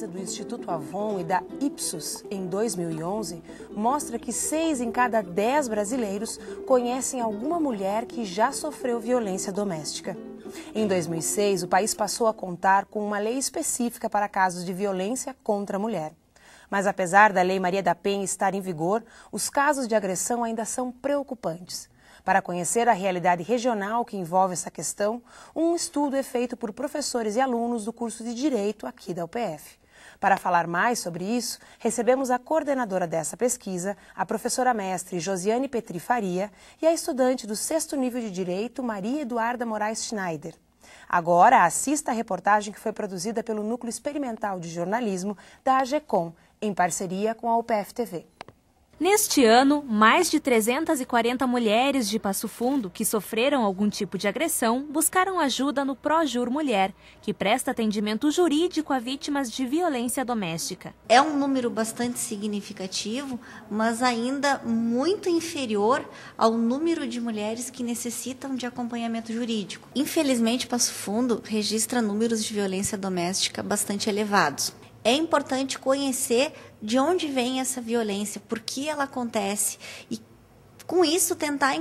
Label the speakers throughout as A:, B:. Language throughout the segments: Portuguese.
A: pesquisa do Instituto Avon e da Ipsos, em 2011, mostra que 6 em cada 10 brasileiros conhecem alguma mulher que já sofreu violência doméstica. Em 2006, o país passou a contar com uma lei específica para casos de violência contra a mulher. Mas apesar da Lei Maria da Penha estar em vigor, os casos de agressão ainda são preocupantes. Para conhecer a realidade regional que envolve essa questão, um estudo é feito por professores e alunos do curso de Direito aqui da UPF. Para falar mais sobre isso, recebemos a coordenadora dessa pesquisa, a professora mestre Josiane Petri Faria, e a estudante do 6º nível de Direito, Maria Eduarda Moraes Schneider. Agora, assista a reportagem que foi produzida pelo Núcleo Experimental de Jornalismo da AGECOM, em parceria com a UPF TV.
B: Neste ano, mais de 340 mulheres de Passo Fundo que sofreram algum tipo de agressão buscaram ajuda no Projur Mulher, que presta atendimento jurídico a vítimas de violência doméstica.
C: É um número bastante significativo, mas ainda muito inferior ao número de mulheres que necessitam de acompanhamento jurídico. Infelizmente, Passo Fundo registra números de violência doméstica bastante elevados. É importante conhecer de onde vem essa violência, por que ela acontece e, com isso, tentar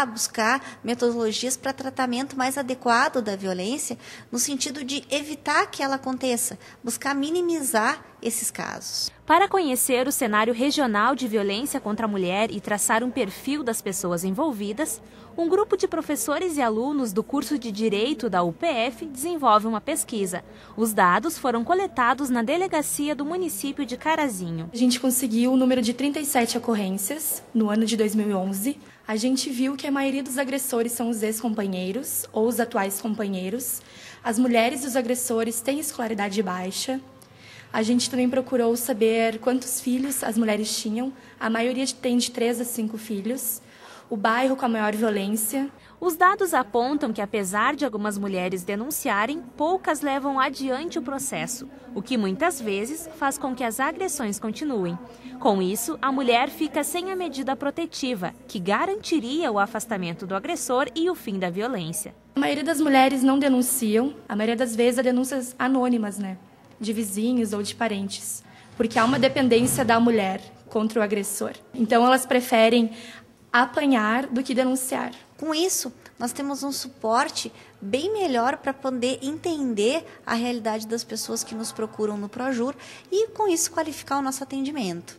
C: buscar metodologias para tratamento mais adequado da violência, no sentido de evitar que ela aconteça, buscar minimizar esses casos.
B: Para conhecer o cenário regional de violência contra a mulher e traçar um perfil das pessoas envolvidas, um grupo de professores e alunos do curso de Direito da UPF desenvolve uma pesquisa. Os dados foram coletados na delegacia do município de Carazinho.
D: A gente conseguiu o número de 37 ocorrências no ano de 2011. A gente viu que a maioria dos agressores são os ex-companheiros ou os atuais companheiros. As mulheres dos agressores têm escolaridade baixa. A gente também procurou saber quantos filhos as mulheres tinham. A maioria tem de 3 a 5 filhos. O bairro com a maior violência.
B: Os dados apontam que, apesar de algumas mulheres denunciarem, poucas levam adiante o processo, o que muitas vezes faz com que as agressões continuem. Com isso, a mulher fica sem a medida protetiva, que garantiria o afastamento do agressor e o fim da violência.
D: A maioria das mulheres não denunciam, a maioria das vezes há denúncias anônimas, de vizinhos ou de parentes, porque há uma dependência da mulher contra o agressor. Então, elas preferem apanhar do que denunciar.
C: Com isso, nós temos um suporte bem melhor para poder entender a realidade das pessoas que nos procuram no Projur e, com isso, qualificar o nosso atendimento.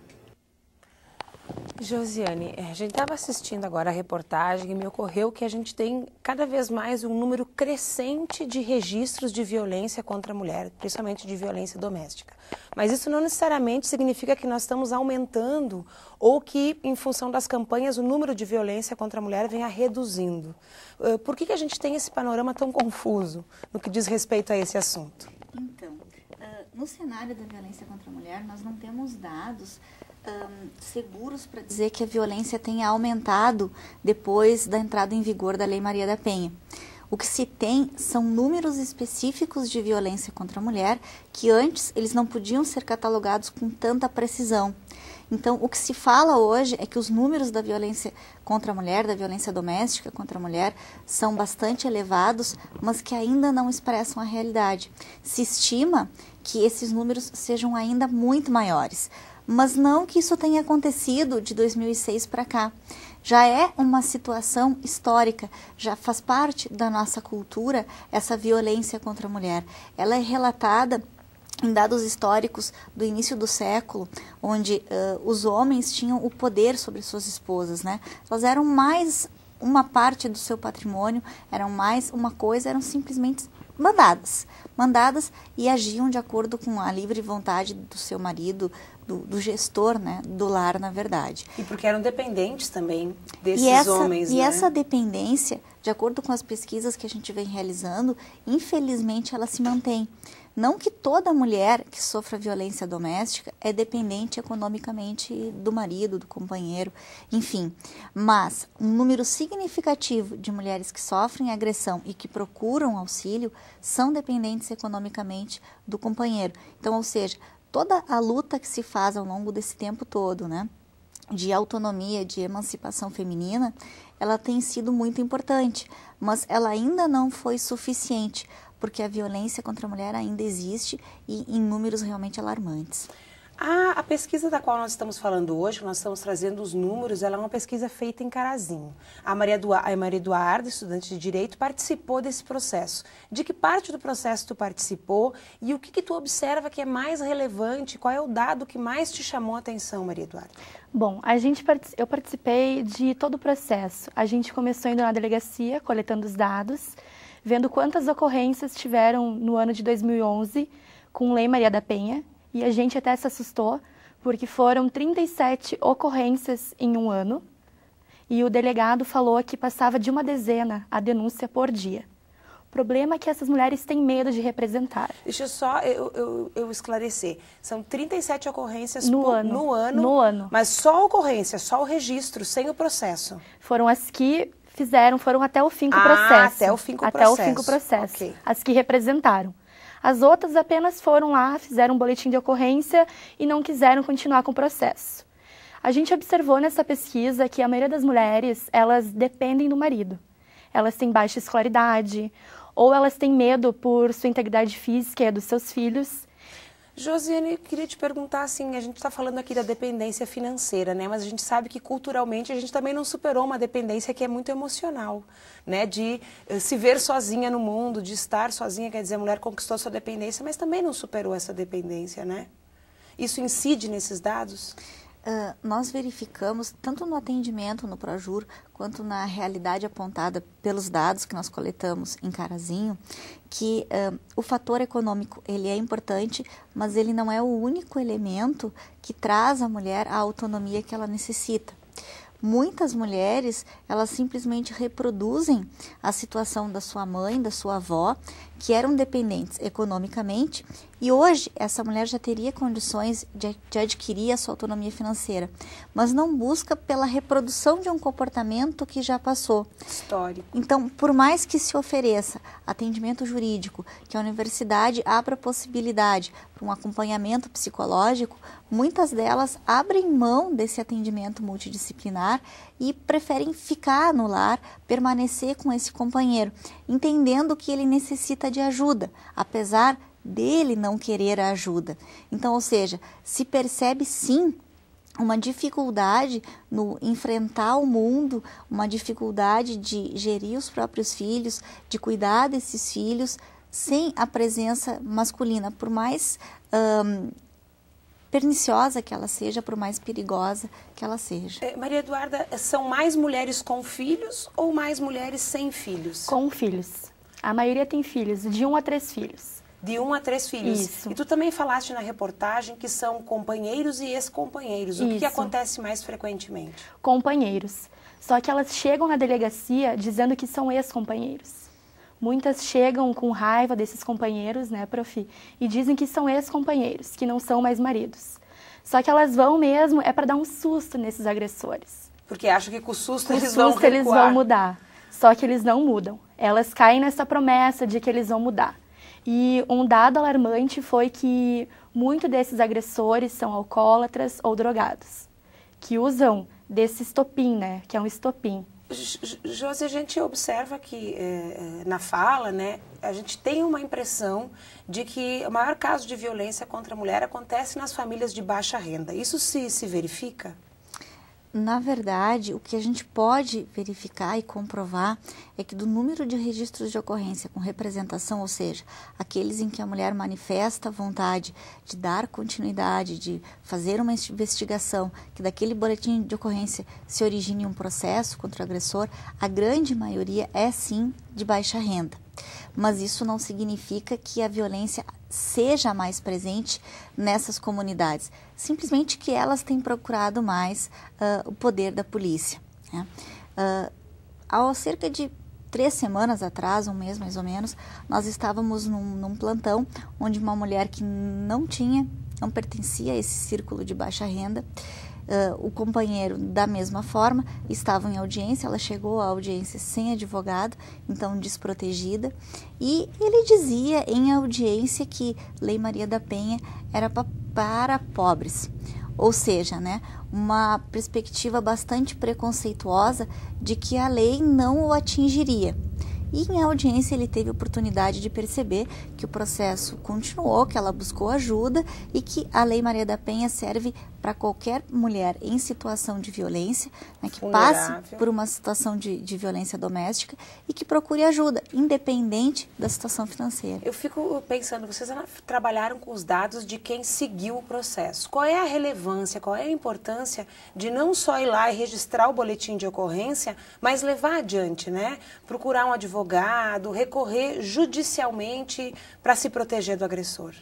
A: Josiane, a gente estava assistindo agora a reportagem e me ocorreu que a gente tem cada vez mais um número crescente de registros de violência contra a mulher, principalmente de violência doméstica. Mas isso não necessariamente significa que nós estamos aumentando ou que, em função das campanhas, o número de violência contra a mulher venha reduzindo. Por que a gente tem esse panorama tão confuso no que diz respeito a esse assunto?
C: Então, no cenário da violência contra a mulher, nós não temos dados seguros para dizer que a violência tenha aumentado depois da entrada em vigor da Lei Maria da Penha. O que se tem são números específicos de violência contra a mulher que antes eles não podiam ser catalogados com tanta precisão. Então, o que se fala hoje é que os números da violência contra a mulher, da violência doméstica contra a mulher, são bastante elevados, mas que ainda não expressam a realidade. Se estima que esses números sejam ainda muito maiores, mas não que isso tenha acontecido de 2006 para cá. Já é uma situação histórica, já faz parte da nossa cultura essa violência contra a mulher. Ela é relatada em dados históricos do início do século, onde os homens tinham o poder sobre suas esposas, Elas eram mais uma parte do seu patrimônio, eram mais uma coisa, eram simplesmente mandadas e agiam de acordo com a livre vontade do seu marido, do gestor, do lar, na verdade.
A: E porque eram dependentes também desses homens,
C: E essa dependência, de acordo com as pesquisas que a gente vem realizando, infelizmente ela se mantém. Não que toda mulher que sofra violência doméstica é dependente economicamente do marido, do companheiro, enfim. Mas um número significativo de mulheres que sofrem agressão e que procuram auxílio são dependentes economicamente do companheiro. Então, ou seja, toda a luta que se faz ao longo desse tempo todo, de autonomia, de emancipação feminina, ela tem sido muito importante, mas ela ainda não foi suficiente porque a violência contra a mulher ainda existe e em números realmente alarmantes.
A: A pesquisa da qual nós estamos falando hoje, nós estamos trazendo os números, ela é uma pesquisa feita em Carazinho. A Maria Eduarda, estudante de Direito, participou desse processo. De que parte do processo tu participou e o que tu observa que é mais relevante? Qual é o dado que mais te chamou a atenção, Maria Eduarda?
D: Bom, eu participei de todo o processo. A gente começou indo na delegacia, coletando os dados, vendo quantas ocorrências tiveram no ano de 2011 com Lei Maria da Penha. E a gente até se assustou, porque foram 37 ocorrências em um ano. E o delegado falou que passava de 10 a denúncia por dia. O problema é que essas mulheres têm medo de representar.
A: Deixa só eu esclarecer. São 37 ocorrências
D: no ano.
A: Mas só a ocorrência, só o registro, sem o processo.
D: Foram as que foram até o fim com o processo.
A: Até o fim com o
D: processo. Até o fim com o processo.
A: Okay.
D: As que representaram. As outras apenas foram lá, fizeram um boletim de ocorrência e não quiseram continuar com o processo. A gente observou nessa pesquisa que a maioria das mulheres, elas dependem do marido. Elas têm baixa escolaridade, ou elas têm medo por sua integridade física e dos seus filhos.
A: Josiane, queria te perguntar assim, a gente está falando aqui da dependência financeira, né? Mas a gente sabe que culturalmente a gente também não superou uma dependência que é muito emocional, né? De se ver sozinha no mundo, de estar sozinha, quer dizer, a mulher conquistou sua dependência, mas também não superou essa dependência, né? Isso incide nesses dados?
C: Nós verificamos, tanto no atendimento no Projur, quanto na realidade apontada pelos dados que nós coletamos em Carazinho, que o fator econômico ele é importante, mas ele não é o único elemento que traz à mulher a autonomia que ela necessita. Muitas mulheres, elas simplesmente reproduzem a situação da sua mãe, da sua avó, que eram dependentes economicamente, e hoje essa mulher já teria condições de adquirir a sua autonomia financeira, mas não busca pela reprodução de um comportamento que já passou.
A: Histórico.
C: Então, por mais que se ofereça atendimento jurídico, que a universidade abra possibilidade para um acompanhamento psicológico, muitas delas abrem mão desse atendimento multidisciplinar e preferem ficar no lar, permanecer com esse companheiro, entendendo que ele necessita de ajuda, apesar dele não querer a ajuda. Então, ou seja, se percebe sim uma dificuldade no enfrentar o mundo, uma dificuldade de gerir os próprios filhos, de cuidar desses filhos, sem a presença masculina, por mais perniciosa que ela seja, por mais perigosa que ela seja.
A: Maria Eduarda, são mais mulheres com filhos ou mais mulheres sem filhos?
D: Com filhos. A maioria tem filhos, de 1 a 3 filhos.
A: De 1 a 3 filhos.
D: Isso.
A: E tu também falaste na reportagem que são companheiros e ex-companheiros. O que acontece mais frequentemente?
D: Companheiros. Só que elas chegam na delegacia dizendo que são ex-companheiros. Muitas chegam com raiva desses companheiros, né, profi? E dizem que são ex-companheiros, que não são mais maridos. Só que elas vão mesmo, é para dar um susto nesses agressores.
A: Porque acham que com o susto eles
D: vão mudar. Só que eles não mudam. Elas caem nessa promessa de que eles vão mudar. E um dado alarmante foi que muitos desses agressores são alcoólatras ou drogados, que usam desse estopim, né, que é um estopim.
A: Josi, a gente observa que na fala, né, a gente tem uma impressão de que o maior caso de violência contra a mulher acontece nas famílias de baixa renda. Isso se verifica?
C: Na verdade, o que a gente pode verificar e comprovar é que do número de registros de ocorrência com representação, ou seja, aqueles em que a mulher manifesta a vontade de dar continuidade, de fazer uma investigação, que daquele boletim de ocorrência se origine um processo contra o agressor, a grande maioria é sim de baixa renda. Mas isso não significa que a violência seja mais presente nessas comunidades, simplesmente que elas têm procurado mais o poder da polícia, né? Há cerca de 3 semanas atrás, um mês mais ou menos, nós estávamos num plantão onde uma mulher que não pertencia a esse círculo de baixa renda, o companheiro, da mesma forma, estava em audiência, ela chegou à audiência sem advogado, então desprotegida, e ele dizia em audiência que Lei Maria da Penha era para pobres, ou seja, né, uma perspectiva bastante preconceituosa de que a lei não o atingiria. e em audiência ele teve oportunidade de perceber que o processo continuou, que ela buscou ajuda e que a Lei Maria da Penha serve para qualquer mulher em situação de violência, né, que passe por uma situação de violência doméstica e que procure ajuda, independente da situação financeira.
A: Eu fico pensando, vocês trabalharam com os dados de quem seguiu o processo. Qual é a relevância, qual é a importância de não só ir lá e registrar o boletim de ocorrência, mas levar adiante, né? Procurar um advogado, recorrer judicialmente para se proteger do agressor?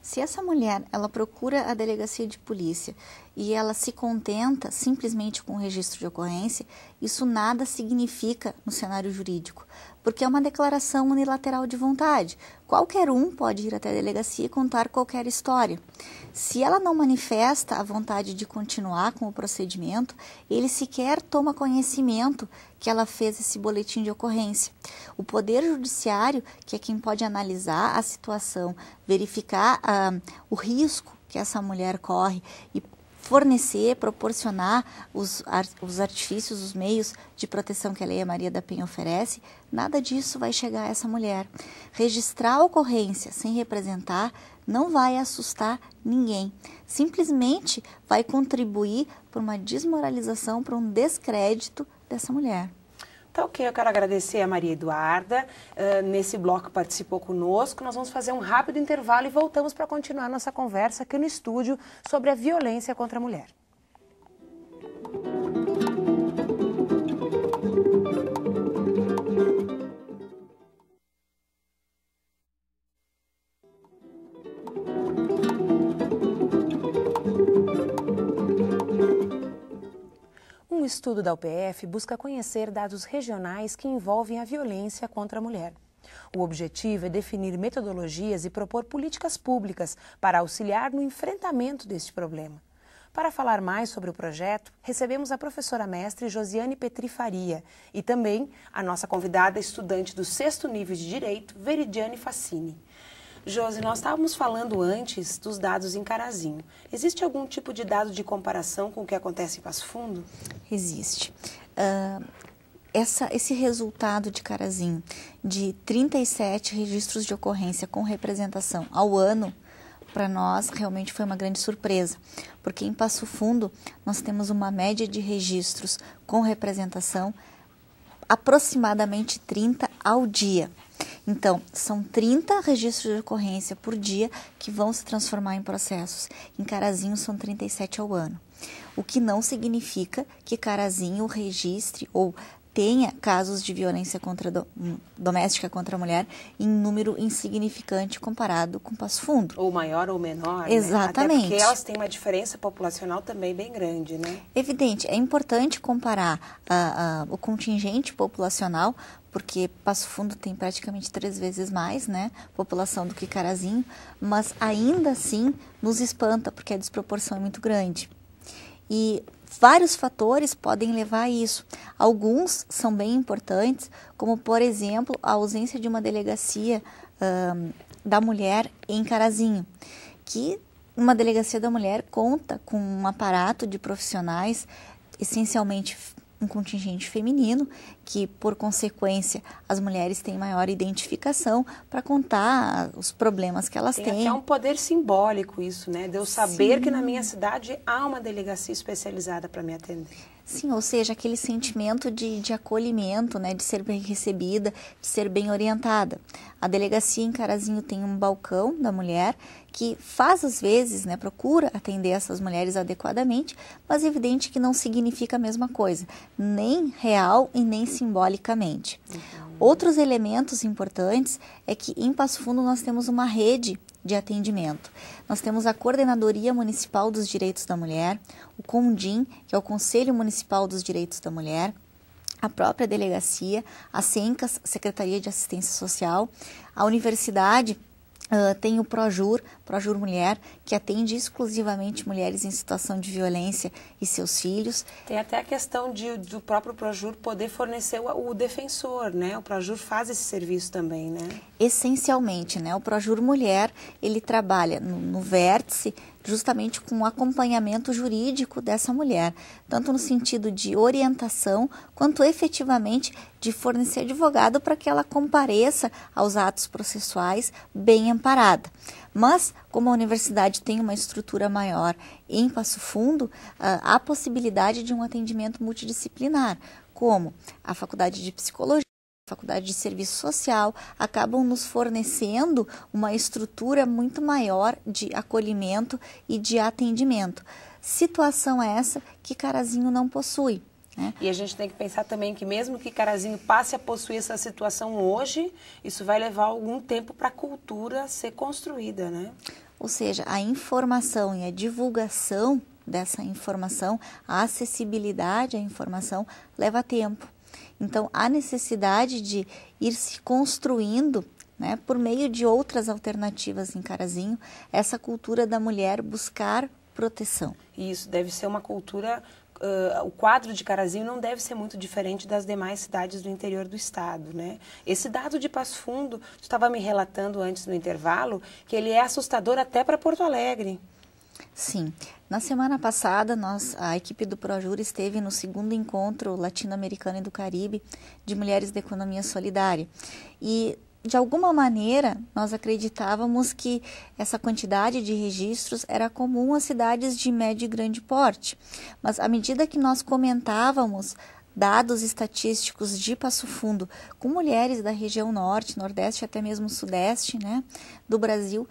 C: Se essa mulher, ela procura a delegacia de polícia e ela se contenta simplesmente com o registro de ocorrência, isso nada significa no cenário jurídico, porque é uma declaração unilateral de vontade. Qualquer um pode ir até a delegacia e contar qualquer história. Se ela não manifesta a vontade de continuar com o procedimento, ele sequer toma conhecimento que ela fez esse boletim de ocorrência. O Poder Judiciário, que é quem pode analisar a situação, verificar o risco que essa mulher corre e fornecer, proporcionar os artifícios, os meios de proteção que a Lei Maria da Penha oferece, nada disso vai chegar a essa mulher. Registrar a ocorrência sem representar não vai assustar ninguém. Simplesmente vai contribuir para uma desmoralização, para um descrédito dessa mulher.
A: Tá ok, eu quero agradecer a Maria Eduarda, nesse bloco participou conosco. Nós vamos fazer um rápido intervalo e voltamos para continuar nossa conversa aqui no estúdio sobre a violência contra a mulher. Um estudo da UPF busca conhecer dados regionais que envolvem a violência contra a mulher. O objetivo é definir metodologias e propor políticas públicas para auxiliar no enfrentamento deste problema. Para falar mais sobre o projeto, recebemos a professora mestre Josiane Petri Faria e também a nossa convidada estudante do 6º nível de Direito, Veridiane Fassini. Josi, nós estávamos falando antes dos dados em Carazinho. Existe algum tipo de dado de comparação com o que acontece em Passo Fundo?
C: Existe. Esse resultado de Carazinho, de 37 registros de ocorrência com representação ao ano, para nós realmente foi uma grande surpresa, porque em Passo Fundo nós temos uma média de registros com representação aproximadamente 30 ao dia. Então, são 30 registros de ocorrência por dia que vão se transformar em processos. Em Carazinho, são 37 ao ano. O que não significa que Carazinho registre ou tenha casos de violência doméstica contra a mulher em número insignificante comparado com Passo Fundo.
A: Ou maior ou menor,
C: exatamente.
A: Né? Até porque elas têm uma diferença populacional também bem grande, né?
C: Evidente, é importante comparar o contingente populacional, porque Passo Fundo tem praticamente 3 vezes mais, né, população do que Carazinho, mas ainda assim nos espanta, porque a desproporção é muito grande. E vários fatores podem levar a isso. Alguns são bem importantes, como, por exemplo, a ausência de uma delegacia da mulher em Carazinho, que uma delegacia da mulher conta com um aparato de profissionais, essencialmente um contingente feminino, que, por consequência, as mulheres têm maior identificação para contar os problemas que elas têm.
A: Tem até um poder simbólico isso, né? De eu saber que na minha cidade há uma delegacia especializada para me atender.
C: Sim, ou seja, aquele sentimento de acolhimento, né, de ser bem recebida, de ser bem orientada. A delegacia em Carazinho tem um balcão da mulher que faz, às vezes, né, procura atender essas mulheres adequadamente, mas é evidente que não significa a mesma coisa, nem real e nem simbolicamente. Outros elementos importantes é que em Passo Fundo nós temos uma rede de atendimento. Nós temos a Coordenadoria Municipal dos Direitos da Mulher, o CONDIM, que é o Conselho Municipal dos Direitos da Mulher, a própria delegacia, a SENCAS, Secretaria de Assistência Social, a universidade tem o PROJUR, Proajur Mulher, que atende exclusivamente mulheres em situação de violência e seus filhos.
A: Tem até a questão do próprio Proajur poder fornecer o defensor, né? O Proajur faz esse serviço também, né?
C: Essencialmente, né? O Proajur Mulher, ele trabalha no vértice justamente com o acompanhamento jurídico dessa mulher, tanto no sentido de orientação, quanto efetivamente de fornecer advogado para que ela compareça aos atos processuais bem amparada. Mas, como a universidade tem uma estrutura maior em Passo Fundo, há possibilidade de um atendimento multidisciplinar, como a Faculdade de Psicologia, Faculdade de Serviço Social, acabam nos fornecendo uma estrutura muito maior de acolhimento e de atendimento. Situação essa que Carazinho não possui, né?
A: E a gente tem que pensar também que mesmo que Carazinho passe a possuir essa situação hoje, isso vai levar algum tempo para a cultura ser construída, né?
C: Ou seja, a informação e a divulgação dessa informação, a acessibilidade à informação leva tempo. Então, há necessidade de ir se construindo, né, por meio de outras alternativas em Carazinho, essa cultura da mulher buscar proteção.
A: E isso deve ser uma cultura, o quadro de Carazinho não deve ser muito diferente das demais cidades do interior do estado, né? Esse dado de Passo Fundo, tu estava me relatando antes no intervalo, que ele é assustador até para Porto Alegre.
C: Sim. Na semana passada, a equipe do Proajur esteve no 2º encontro latino-americano e do Caribe de mulheres da economia solidária. E, de alguma maneira, nós acreditávamos que essa quantidade de registros era comum às cidades de médio e grande porte. Mas, à medida que nós comentávamos dados estatísticos de Passo Fundo com mulheres da região norte, nordeste e até mesmo sudeste, né, do Brasil,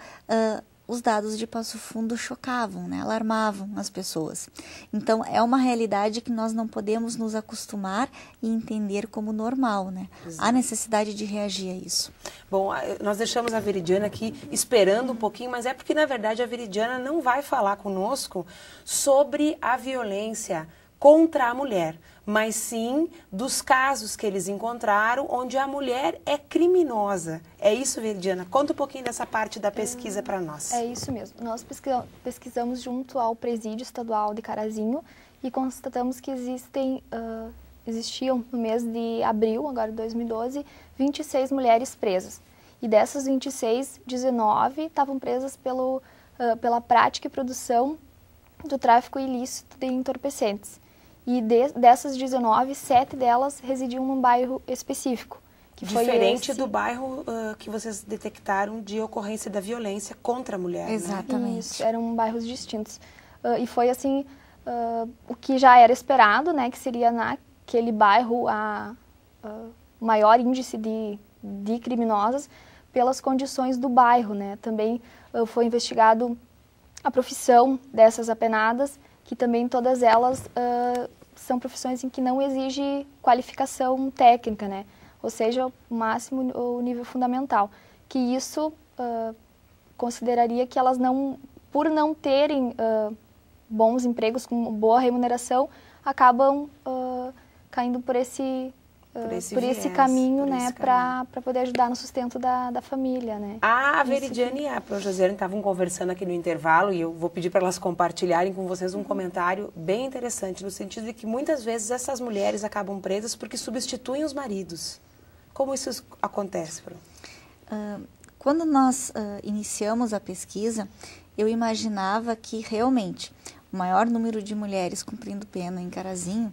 C: os dados de Passo Fundo chocavam, né, alarmavam as pessoas. Então, é uma realidade que nós não podemos nos acostumar e entender como normal, né? Há necessidade de reagir a isso.
A: Bom, nós deixamos a Veridiana aqui esperando um pouquinho, mas é porque, na verdade, a Veridiana não vai falar conosco sobre a violência contra a mulher, mas sim dos casos que eles encontraram onde a mulher é criminosa. É isso, Veridiana? Conta um pouquinho dessa parte da pesquisa para nós.
E: É isso mesmo. Nós pesquisamos junto ao Presídio Estadual de Carazinho e constatamos que existiam no mês de abril, agora de 2012, 26 mulheres presas. E dessas 26, 19 estavam presas pela prática e produção do tráfico ilícito de entorpecentes. E dessas 19, 7 delas residiam num bairro específico. Que
A: Diferente
E: foi
A: do bairro que vocês detectaram de ocorrência da violência contra a mulher.
C: Exatamente.
E: Né? Isso, eram bairros distintos. E foi assim, o que já era esperado, né, que seria naquele bairro o maior índice de criminosas pelas condições do bairro, né? Também foi investigado a profissão dessas apenadas, que também todas elas são profissões em que não exige qualificação técnica, né? Ou seja, o máximo, o nível fundamental. Que isso consideraria que elas por não terem bons empregos com boa remuneração, acabam caindo por esse caminho, né, para poder ajudar no sustento da família, né.
A: A Veridiana e a Projosiane estavam conversando aqui no intervalo e eu vou pedir para elas compartilharem com vocês um comentário bem interessante, no sentido de que muitas vezes essas mulheres acabam presas porque substituem os maridos. Como isso acontece, Pro?
C: Quando nós iniciamos a pesquisa, eu imaginava que realmente o maior número de mulheres cumprindo pena em Carazinho,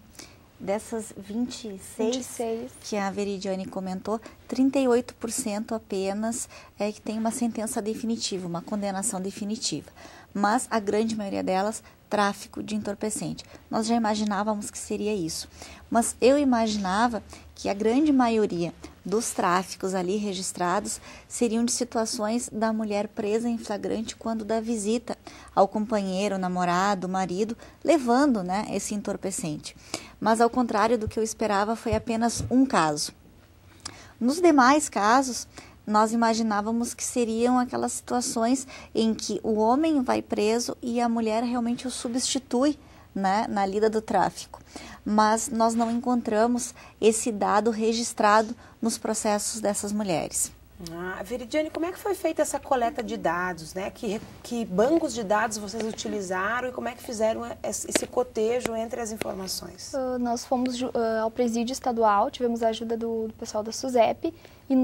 C: dessas 26 que a Veridiane comentou, 38% apenas que tem uma sentença definitiva, uma condenação definitiva. Mas a grande maioria delas, tráfico de entorpecente. Nós já imaginávamos que seria isso. Mas eu imaginava que a grande maioria dos tráficos ali registrados seriam de situações da mulher presa em flagrante quando dá visita ao companheiro, namorado, marido, levando, né, esse entorpecente. Mas, ao contrário do que eu esperava, foi apenas um caso. Nos demais casos, nós imaginávamos que seriam aquelas situações em que o homem vai preso e a mulher realmente o substitui, né, na lida do tráfico. Mas nós não encontramos esse dado registrado nos processos dessas mulheres.
A: Veridiane, como é que foi feita essa coleta de dados, né? Que bancos de dados vocês utilizaram e como é que fizeram esse cotejo entre as informações?
E: Nós fomos ao presídio estadual, tivemos a ajuda do pessoal da SUSEP e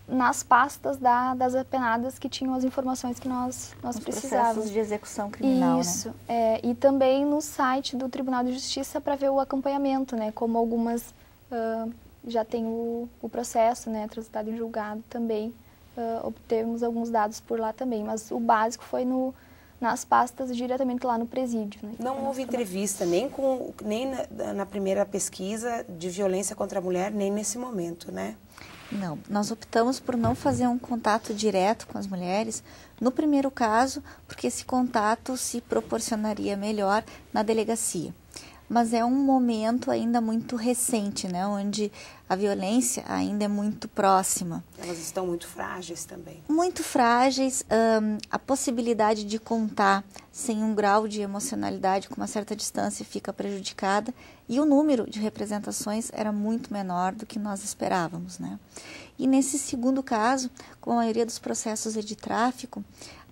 E: nas pastas das apenadas que tinham as informações que nós precisávamos.
C: Processos de execução criminal,
E: Isso, né? E também no site do Tribunal de Justiça para ver o acompanhamento, né? Como algumas já tem o processo, né, transitado em julgado também, obtemos alguns dados por lá também, mas o básico foi nas pastas diretamente lá no presídio. Né?
A: Não houve entrevista nem na primeira pesquisa de violência contra a mulher, nem nesse momento, né?
C: Não, nós optamos por não fazer um contato direto com as mulheres, no primeiro caso, porque esse contato se proporcionaria melhor na delegacia. Mas é um momento ainda muito recente, né, onde a violência ainda é muito próxima.
A: Elas estão muito frágeis também.
C: Muito frágeis, a possibilidade de contar sem um grau de emocionalidade com uma certa distância fica prejudicada e o número de representações era muito menor do que nós esperávamos, né? E nesse segundo caso, com a maioria dos processos de tráfico,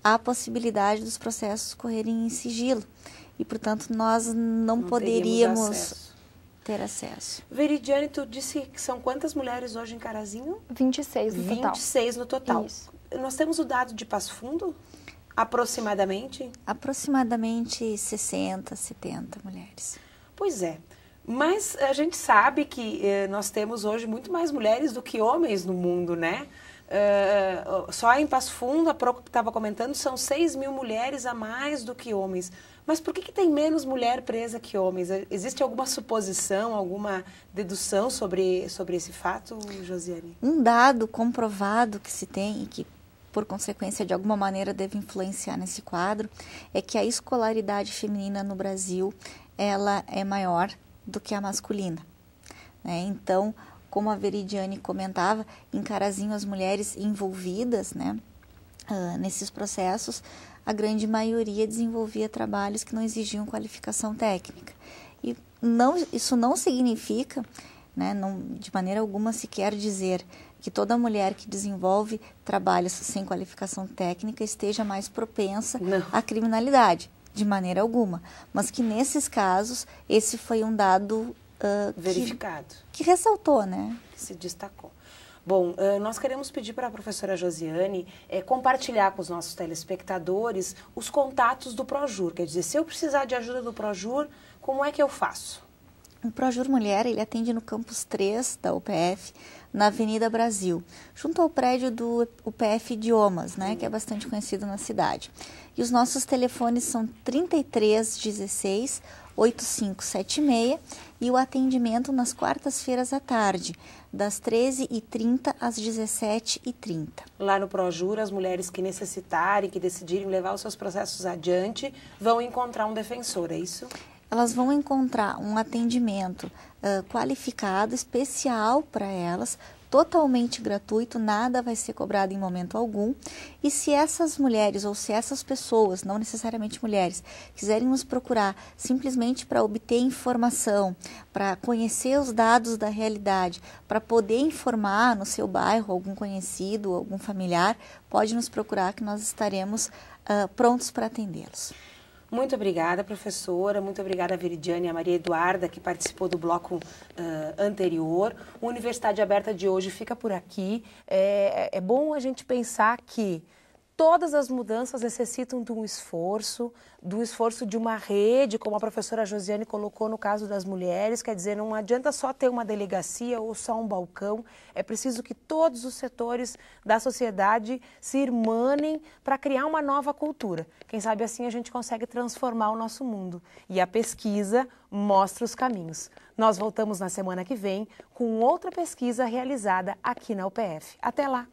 C: há a possibilidade dos processos correrem em sigilo. E, portanto, nós não poderíamos ter acesso.
A: Veridiane, tu disse que são quantas mulheres hoje em Carazinho?
E: 26 no total.
A: 26 no total.
E: Isso.
A: Nós temos o dado de Passo Fundo? Aproximadamente?
C: Aproximadamente 60, 70 mulheres.
A: Pois é. Mas a gente sabe que nós temos hoje muito mais mulheres do que homens no mundo, né? Só em Passo Fundo, a Proco estava comentando, são 6.000 mulheres a mais do que homens. Mas por que tem menos mulher presa que homens? Existe alguma suposição, alguma dedução sobre esse fato, Josiane?
C: Um dado comprovado que se tem e que, por consequência, de alguma maneira deve influenciar nesse quadro, é que a escolaridade feminina no Brasil, ela é maior do que a masculina, né? Então, como a Veridiane comentava, em Carazinho as mulheres envolvidas, né, nesses processos, a grande maioria desenvolvia trabalhos que não exigiam qualificação técnica. E isso não significa, né, de maneira alguma se quer dizer que toda mulher que desenvolve trabalhos sem qualificação técnica esteja mais propensa à criminalidade, de maneira alguma. Mas que nesses casos, esse foi um dado
A: verificado.
C: Que ressaltou, né?
A: Que se destacou. Bom, nós queremos pedir para a professora Josiane compartilhar com os nossos telespectadores os contatos do Projur. Quer dizer, se eu precisar de ajuda do Projur, como é que eu faço?
C: O Projur Mulher, ele atende no campus 3 da UPF, na Avenida Brasil, junto ao prédio do UPF Idiomas, né, que é bastante conhecido na cidade. E os nossos telefones são 3316 8576 e o atendimento nas quartas-feiras à tarde, das 13h30 às 17h30.
A: Lá no Projur, as mulheres que necessitarem, que decidirem levar os seus processos adiante, vão encontrar um defensor, é isso?
C: Elas vão encontrar um atendimento qualificado, especial para elas, totalmente gratuito, nada vai ser cobrado em momento algum. E se essas mulheres ou se essas pessoas, não necessariamente mulheres, quiserem nos procurar simplesmente para obter informação, para conhecer os dados da realidade, para poder informar no seu bairro algum conhecido, algum familiar, pode nos procurar que nós estaremos prontos para atendê-los.
A: Muito obrigada, professora. Muito obrigada, Veridiane e a Maria Eduarda, que participou do bloco anterior. O Universidade Aberta de hoje fica por aqui. É bom a gente pensar que todas as mudanças necessitam de um esforço de uma rede, como a professora Josiane colocou no caso das mulheres. Quer dizer, não adianta só ter uma delegacia ou só um balcão, é preciso que todos os setores da sociedade se irmanem para criar uma nova cultura. Quem sabe assim a gente consegue transformar o nosso mundo. E a pesquisa mostra os caminhos. Nós voltamos na semana que vem com outra pesquisa realizada aqui na UPF. Até lá!